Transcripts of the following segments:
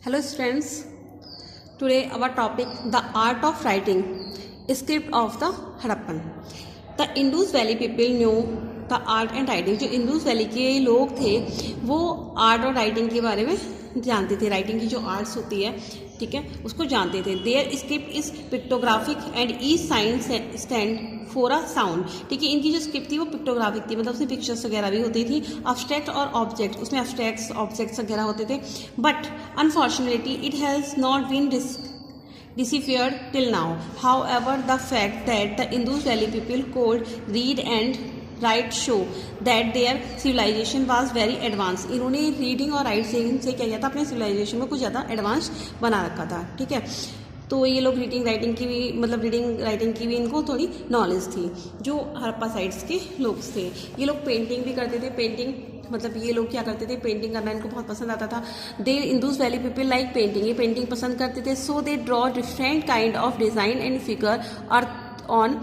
Hello students, today our topic the art of writing script of the Harappan. The Indus Valley people knew the art and writing. जो Indus valley के लोग थे वो art और writing के बारे में जानते थे. राइटिंग की जो आर्ट्स होती है, ठीक है, उसको जानते थे. Their script is pictographic and each sign stand for a sound. ठीक है, इनकी जो स्क्रिप्ट थी वो पिक्टोग्राफिक थी, मतलब उसमें पिक्चर्स वगैरह भी होती थी. अब्स्ट्रैक्ट और ऑब्जेक्ट, उसमें अब्स्ट्रैक्ट्स ऑब्जेक्ट्स वगैरह होते थे. But unfortunately it has not been deciphered till now. However, the fact that the Indus Valley people could read and write show that their civilization was very advanced. इन्होंने reading और writing से क्या किया था, अपने सिविलाइजेशन में कुछ ज़्यादा एडवांस बना रखा था. ठीक है, तो ये लोग रीडिंग राइटिंग की भी, मतलब रीडिंग राइटिंग की भी इनको थोड़ी नॉलेज थी. जो हड़प्पा साइड्स के लोग थे, ये लोग पेंटिंग भी करते थे. पेंटिंग मतलब ये लोग क्या करते थे, पेंटिंग करना इनको बहुत पसंद आता था. They Indus valley people like painting, ये पेंटिंग पसंद करते थे. So they draw different kind of design and figure earth on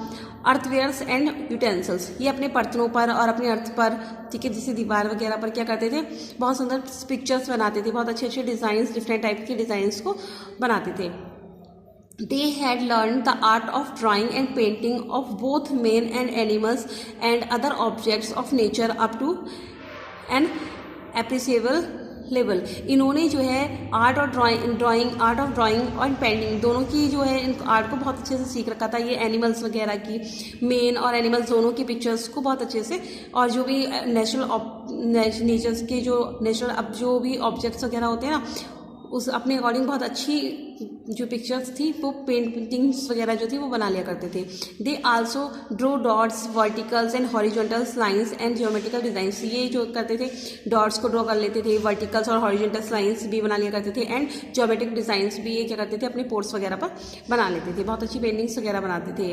earthwares and utensils. ये अपने बर्तनों पर और अपने अर्थ पर, ठीक है, जैसे दीवार वगैरह पर क्या करते थे, बहुत सुंदर पिक्चर्स बनाते थे, बहुत अच्छे अच्छे डिज़ाइंस, डिफरेंट टाइप के डिज़ाइंस को बनाते थे. They had learned the art of drawing and painting of both men and animals and other objects of nature up to an appreciable level. इन्होंने जो है आर्ट और आर्ट ऑफ ड्राइंग और painting दोनों की जो है इन आर्ट को बहुत अच्छे से सीख रखा था. ये एनिमल्स वगैरह की, मेन और एनिमल्स दोनों की पिक्चर्स को बहुत अच्छे से, और जो भी नेचर्स के जो नेचुरल अब जो भी ऑब्जेक्ट्स वगैरह होते हैं ना, उस अपने अकॉर्डिंग बहुत अच्छी जो पिक्चर्स थी वो पेंटिंग्स वगैरह जो थी वो बना लिया करते थे. They also draw dots, verticals and horizontals lines and geometrical designs. ये जो करते थे डॉट्स को ड्रॉ कर लेते थे, वर्टिकल्स और हॉरिजॉन्टल्स लाइंस भी बना लिया करते थे, एंड जियोमेट्रिक डिज़ाइंस भी ये क्या करते थे, अपने पोर्ट्स वगैरह पर बना लेते थे. बहुत अच्छी पेंटिंग्स वगैरह बनाते थे.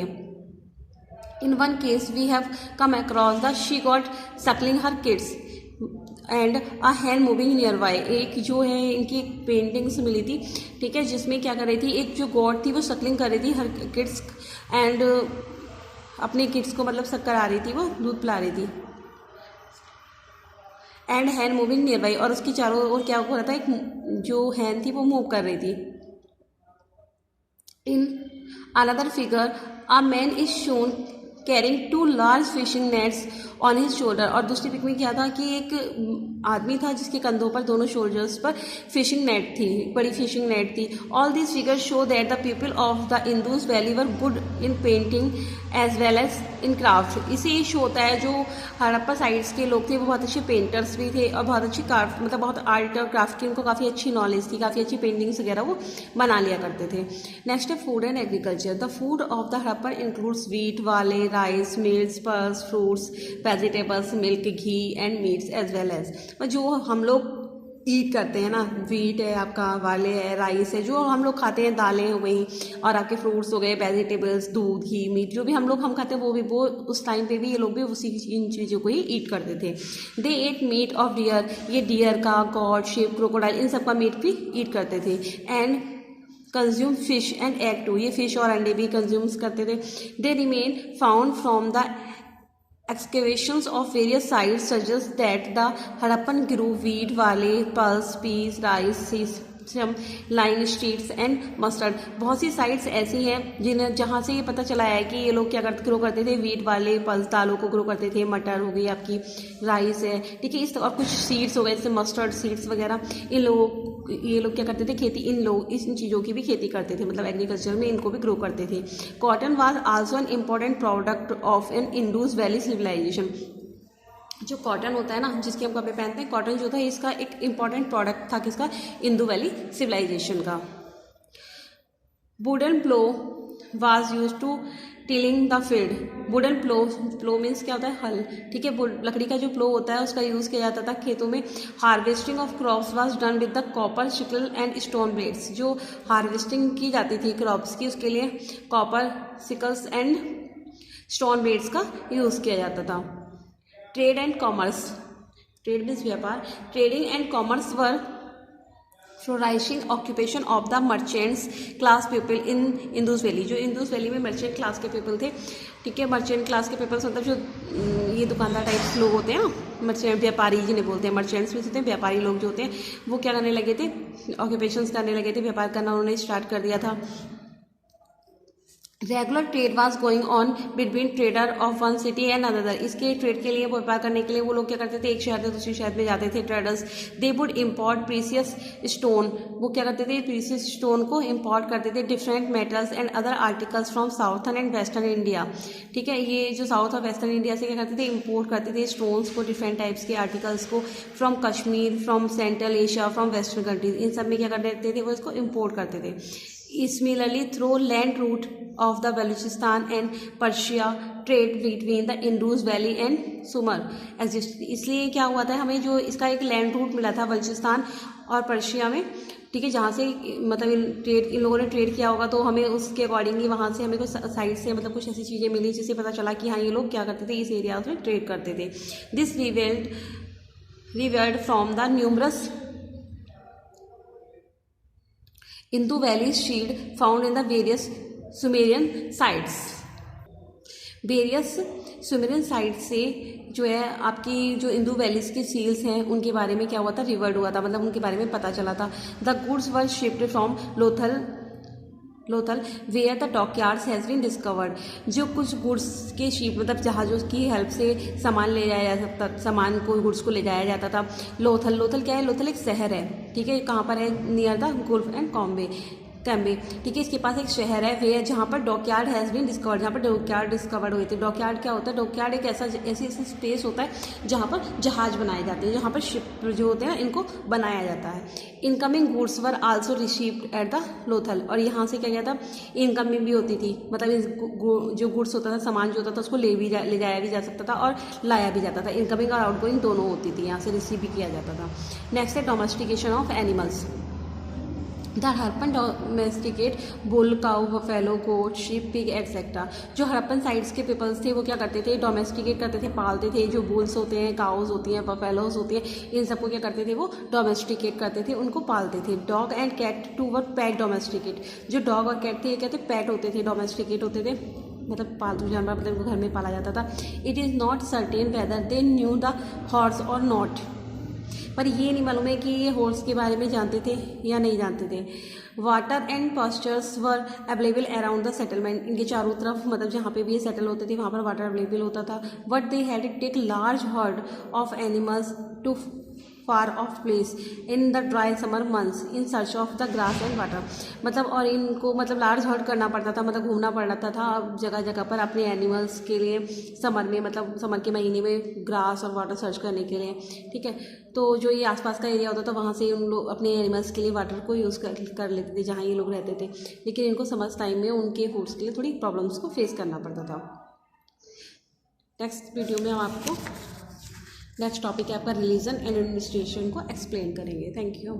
In one case we have come across the she goat suckling her kids and a hand moving near by. एक जो है इनकी एक पेंटिंग्स मिली थी, ठीक है, जिसमें क्या कर रही थी, एक जो गॉड थी वो सकलिंग कर रही थी हर किड्स एंड अपने किड्स को मतलब शक्कर आ रही थी, वो दूध पिला रही थी. And hand moving near bye, और उसकी चारों ओर क्या हो रहा था, एक जो हैंड थी वो मूव कर रही थी. In another figure a man is shown carrying 2 large fishing nets on his shoulder. और दूसरी पिक में क्या था कि एक आदमी था जिसके कंधों पर, दोनों शोल्डर्स पर फिशिंग नेट थी, बड़ी फिशिंग नेट थी. All this figures show that the people of the Indus Valley were good in painting as well as in craft. इसे ये शो होता है जो हड़प्पा साइड्स के लोग थे वो बहुत अच्छे पेंटर्स भी थे और बहुत अच्छी क्राफ्ट, मतलब बहुत आर्ट और क्राफ्ट की उनको काफ़ी अच्छी नॉलेज थी, काफ़ी अच्छी पेंटिंग्स वगैरह वो बना लिया करते थे. नेक्स्ट है food and agriculture. The food of the Harappan includes wheat, वाले, rice, mills, pulses, fruits, vegetables, milk, ghee and meats as well as. जो हम लोग ईट करते हैं ना, वीट है आपका, वाले है, राइस है, जो हम लोग खाते हैं, दालें हो गई, और आपके फ्रूट्स हो गए, वेजिटेबल्स, दूध, घी, मीट, जो भी हम खाते हैं वो उस टाइम पे भी ये लोग भी उसी इन चीज़ों को ही ईट करते थे. They ate meat of deer, ये डियर का, गॉड, शिप, क्रोकोडाइल, इन सब का मीट भी ईट करते थे. And consume fish and egg too, ये फिश और अंडे भी कंज्यूम्स करते थे. They remain found from the excavations of various sites suggest that the Harappan grew wheat, barley, pulse, peas, rice, sesame, line streets and mustard. बहुत सी sites ऐसी हैं जहाँ से ये पता चला है कि ये लोग क्या ग्रो करते थे, वीट, वाले, पल्स, दालों को ग्रो करते थे, मटर हो गई आपकी, राइस है, ठीक है, इस और कुछ सीड्स हो गए जैसे मस्टर्ड सीड्स वगैरह. ये लोग क्या करते थे, खेती, इन चीज़ों की भी खेती करते थे, मतलब एग्रीकल्चर में इनको भी ग्रो करते थे. Cotton was also an important product of an Indus Valley civilisation. जो कॉटन होता है ना, जिसके हम कपड़े पहनते हैं, कॉटन जो था इसका एक इम्पॉर्टेंट प्रोडक्ट था किसका, इंडो वैली सिविलाइजेशन का. Wooden plough was use to tilling the field. Wooden plough means क्या होता है, हल, ठीक है, लकड़ी का जो प्लो होता है उसका यूज़ किया जाता था खेतों में. Harvesting of crops was done with the copper, sickle and stone blades. जो हार्वेस्टिंग की जाती थी क्रॉप्स की, उसके लिए copper, sickles and stone blades का यूज़ किया जाता था. Trade and commerce, trade means व्यापार, trading and commerce were flourishing occupation of the merchants class people in Indus valley. जो इंदूस वैली में मर्चेंट क्लास के पीपल थे, ठीक है, मर्चेंट क्लास के पीपल्स मतलब जो ये दुकानदार टाइप्स लोग होते हैं, मर्चेंट व्यापारी जिन्हें बोलते हैं, मर्चेंट्स में होते हैं व्यापारी लोग जो होते हैं, वो क्या करने लगे थे, ऑक्यूपेशंस करने लगे थे, व्यापार करना उन्होंने स्टार्ट कर दिया था। Regular trade was going on between trader of one city and another. इसके ट्रेड के लिए, व्यापार करने के लिए वो लोग क्या करते थे, एक शहर से दूसरे शहर में जाते थे traders. They would import precious stone, वो क्या करते थे, प्रीसियस स्टोन को इम्पोर्ट करते थे, different metals and other articles from southern and western India. ठीक है, ये जो साउथ और वेस्टर्न इंडिया से क्या करते थे, इम्पोर्ट करते थे स्टोन्स को, डिफरेंट टाइप्स के आर्टिकल्स को, from Kashmir, from central Asia, from western countries, इन सब में क्या करते थे, वो इसको इम्पोर्ट करते थे। Similarly, through land route of the Balochistan and Persia, trade between the Indus Valley and Sumer exist। इसलिए क्या हुआ था, हमें जो इसका एक लैंड रूट मिला था बलूचिस्तान और पर्शिया में, ठीक है, जहाँ से मतलब इन लोगों ने ट्रेड किया होगा, तो हमें उसके अकॉर्डिंगली वहाँ से हमें कुछ साइड से मतलब कुछ ऐसी चीज़ें मिली जिससे पता चला कि हाँ ये लोग क्या करते थे, इस एरिया में ट्रेड करते थे। This revelled from the numerous Indus Valley shield found in the various Sumerian sites। Various Sumerian site से जो है आपकी जो इंदू वैलीज की सील्स हैं उनके बारे में क्या हुआ था, रिवर्ड हुआ था, मतलब उनके बारे में पता चला था। The goods were shipped from Lothal where the dockyards has been discovered. जो कुछ गुड्स के शिप मतलब जहाज़ों की हेल्प से सामान ले जाया जा सकता, सामान को गुड्स को ले जाया जाता था। लोथल क्या है, लोथल एक शहर है, ठीक है, कहाँ पर है, near the Gulf and Cambay, ठीक है, इसके पास एक शहर है वे जहाँ पर डॉकयार्ड हैज़ बीन डिस्कवर्ड, जहाँ पर डॉकयार्ड डिस्कवर्ड हुए थे। डॉकयार्ड क्या होता है, डॉकयार्ड एक ऐसी स्पेस होता है जहाँ पर जहाज बनाए जाते हैं, जहाँ पर शिप जो होते हैं इनको बनाया जाता है। Incoming goods were also received at the Lothal, और यहाँ से क्या किया था, इनकमिंग भी होती थी, मतलब जो गुड्स होता था, सामान जो होता था उसको ले जाया भी जा सकता था और लाया भी जाता था। इनकमिंग और आउटगोइंग दोनों होती थी, यहाँ से रिसीव भी किया जाता था। नेक्स्ट है domestication of animals. The Harappan domesticate bull, cow, buffalo, goat, sheep, pig etcetera. जो हड़प्पन साइड्स के पीपल्स थे वो क्या करते थे, डोमेस्टिकेट करते थे, पालते थे। जो बुल्स होते हैं, काउज होती हैं, बफेलोज होती हैं, इन सबको क्या करते थे, वो डोमेस्टिकेट करते थे, उनको पालते थे। Dog and cat too were pet domesticate. जो डॉग और कैट थे ये क्या थे, पेट होते थे, डोमेस्टिकेट होते थे, मतलब पालतू जानवर, मतलब इनको घर में पाला जाता था। It is not certain whether they knew the horse और नॉट, पर ये नहीं मालूम है कि ये हॉर्स के बारे में जानते थे या नहीं जानते थे। Water and pastures were available around the settlement. इनके चारों तरफ मतलब जहाँ पे भी ये सेटल होते थे वहाँ पर वाटर अवेलेबल होता था। But they had to take large herd of animals to far off place in the dry summer months in search of the grass and water. मतलब और इनको मतलब लार्ज हर्ड करना पड़ता था, मतलब घूमना पड़ता था जगह जगह पर अपने एनिमल्स के लिए समर में, मतलब समर के महीने में ग्रास और वाटर सर्च करने के लिए, ठीक है। तो जो ये आसपास का एरिया होता था वहाँ से उन लोग अपने एनिमल्स के लिए वाटर को यूज़ कर लेते थे जहाँ ये लोग रहते थे, लेकिन इनको समर टाइम में उनके फूड्स के लिए थोड़ी प्रॉब्लम्स को फेस करना पड़ता था। नेक्स्ट वीडियो में हम आपको नेक्स्ट टॉपिक है आपका रिलीजन एंड एडमिनिस्ट्रेशन को एक्सप्लेन करेंगे। Thank you.